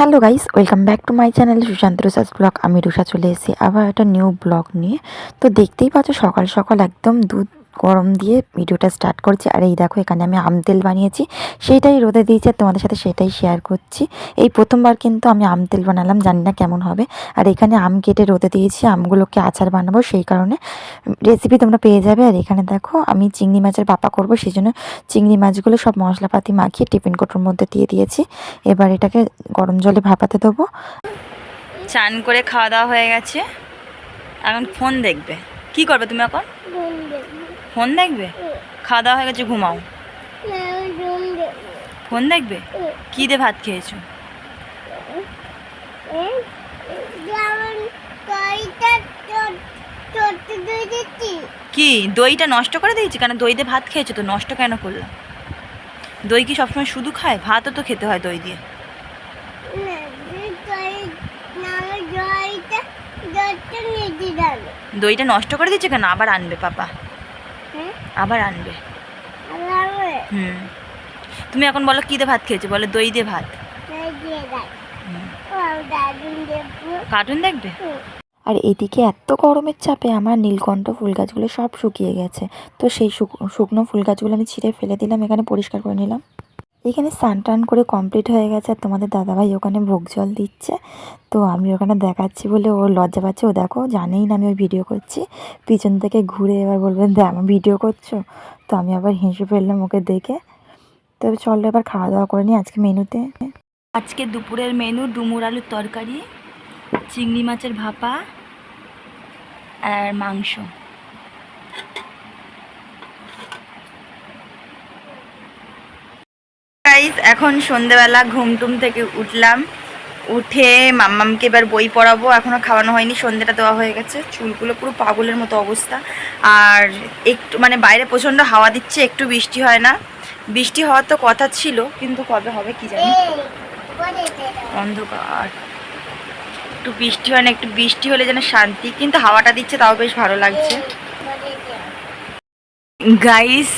Hello guys, welcome back to my channel Sushanta Rusha's vlog. আমি রুষা চলে এসেছি আবার একটা নিউ ব্লগ নিয়ে। তো দেখতেই পাচ্ছ সকাল সকাল একদম দুধ গরম দিয়ে ভিডিওটা স্টার্ট করছি। আর এই দেখো এখানে আমি আম তেল বানিয়েছি, সেইটাই রোদে দিয়েছি আর তোমাদের সাথে সেটাই শেয়ার করছি। এই প্রথমবার কিন্তু আমি আম তেল বানালাম, জানি না কেমন হবে। আর এখানে আম কেটে রোদে দিয়েছি, আমগুলোকে আচার বানাবো, সেই কারণে রেসিপি তোমরা পেয়ে যাবে। আর এখানে দেখো আমি চিংড়ি মাছের পাপা করবো, সেই জন্য চিংড়ি মাছগুলো সব মশলাপাতি মাখিয়ে টিফিন কোটোর মধ্যে দিয়ে দিয়েছি। এবার এটাকে গরম জলে ভাপাতে দেবো। চান করে খাওয়া দাওয়া হয়ে গেছে, এখন ফোন দেখবে। কি করবে তুমি এখন? ফোন দেখবে। খাওয়া দাওয়া হয়ে গেছে, ঘুমাও। ফোন দেখবে। কি দিয়ে ভাত খেয়েছো? কি দইটা নষ্ট করে দিয়েছি? কেন দই দিয়ে ভাত খেয়েছো তো, নষ্ট কেন করলাম? দই কি সবসময় শুধু খায়? ভাতও তো খেতে হয় দই দিয়ে। দইটা নষ্ট করে দিচ্ছে কেন? আবার আনবে পাপা, আবার আনবে। তুমি এখন বলো কি দিয়ে ভাত খেয়েছো? বলো দই দিয়ে ভাত। কার্টুন দেখবে। আর এদিকে এত গরমের চাপে আমার নীলকণ্ঠ ফুল গাছগুলো সব শুকিয়ে গেছে। তো সেই শুকনো ফুল গাছগুলো আমি ছিঁড়ে ফেলে দিলাম, এখানে পরিষ্কার করে নিলাম। এখানে স্নান টান করে কমপ্লিট হয়ে গেছে আর তোমাদের দাদাভাই ওখানে ভোগ জল দিচ্ছে। তো আমি ওখানে দেখাচ্ছি বলে ওর লজ্জা পাচ্ছে। ও দেখো জানেই না আমি ওই ভিডিও করছি, পিছন থেকে ঘুরে এবার বলবেন দেখ আমার ভিডিও করছো। তো আমি আবার হেসে ফেললাম ওকে দেখে। তবে চলো এবার খাওয়া দাওয়া করে নিই। আজকে দুপুরের মেনু ডুমুর আলুর তরকারি, চিংড়ি মাছের ভাপা আর মাংস। গাইস, এখন সন্ধেবেলা ঘুমটুম থেকে উঠলাম, উঠে মাম্মামকে এবার বই পড়াবো। এখনও খাওয়ানো হয়নি, সন্ধেটা দেওয়া হয়ে গেছে। চুলগুলো পুরো পাগলের মতো অবস্থা। আর একটু মানে বাইরে প্রচণ্ড হাওয়া দিচ্ছে, একটু বৃষ্টি হয় না। বৃষ্টি হওয়ার তো কথা ছিল, কিন্তু কবে হবে কি জানি। অন্ধকার, একটু বৃষ্টি হয় না, একটু বৃষ্টি হলে যেন শান্তি। কিন্তু হাওয়াটা দিচ্ছে, তাও বেশ ভালো লাগছে। গাইস,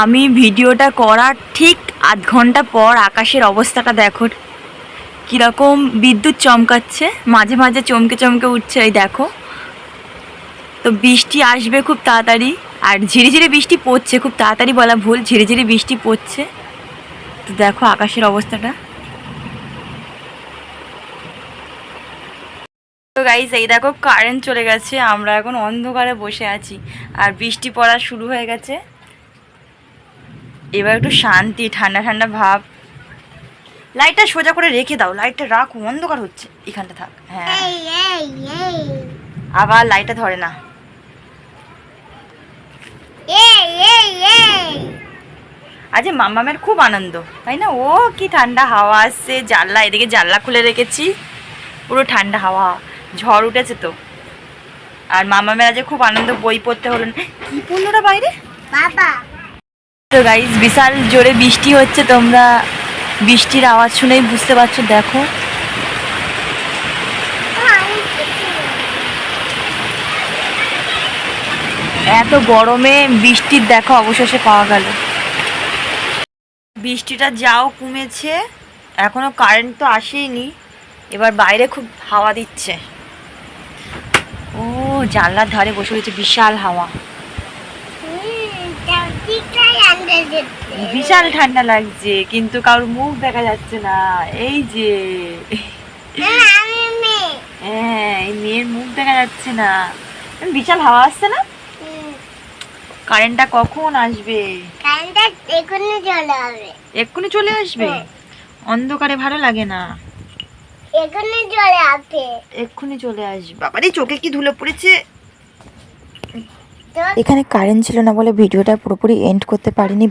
আমি ভিডিওটা করার ঠিক আধ ঘন্টা পর আকাশের অবস্থাটা দেখো কীরকম। বিদ্যুৎ চমকাচ্ছে, মাঝে মাঝে চমকে চমকে উঠছে, এই দেখো। তো বৃষ্টি আসবে খুব তাড়াতাড়ি। আর ঝিরিঝিরি বৃষ্টি পড়ছে, খুব তাড়াতাড়ি বলা ভুল, ঝিরিঝিরি বৃষ্টি পড়ছে। তো দেখো আকাশের অবস্থাটা। তো গাইস, এই দেখো কারেন্ট চলে গেছে, আমরা এখন অন্ধকারে বসে আছি আর বৃষ্টি পড়া শুরু হয়ে গেছে। এবার একটু শান্তি, ঠান্ডা ঠান্ডা ভাব। লাইটটা সোজা করে রেখে দাও, লাইটটা রাখো, অন্ধকার হচ্ছে, এখানটা থাক। হ্যাঁ, আবার লাইটটা ধরে না। আজ মাম্মামের খুব আনন্দ, তাই না? ও কি ঠান্ডা হাওয়া আসছে, জানলা, এদিকে জানলা খুলে রেখেছি, পুরো ঠান্ডা হাওয়া। ঝড় উঠেছে তো। আর মাম্মামের আজ খুব আনন্দ, বই পড়তে হলো না। কি পড়লো না বাইরে বাবা? তো গাইস, বিশাল জোরে বৃষ্টি হচ্ছে, তোমরা বৃষ্টির আওয়াজ শুনেই বুঝতে পারছো। দেখো এত গরমে বৃষ্টির দেখো অবশেষে পাওয়া গেল। বৃষ্টিটা যাও কমেছে, এখনো কারেন্ট তো আসেনি। এবার বাইরে খুব হাওয়া দিচ্ছে। ও জানলার ধারে বসে রয়েছে, বিশাল হাওয়া, বিশাল ঠান্ডা লাগছে, কিন্তু কারোর মুখ দেখা যাচ্ছে না। এই যে হ্যাঁ, এই মেয়ের মুখ দেখা যাচ্ছে না। বিশাল হাওয়া আসছে না? কারেন্টটা কখন আসবে? এক্ষুনি চলে আসবে। অন্ধকারে ভালো লাগে না, এক্ষুনি চলে আসবে। বাবারে চোখে কি ধুলো পড়েছে। এখানে কারেন্ট ছিল না বলে ভিডিওটা পুরোপুরি এন্ড করতে পারিনি।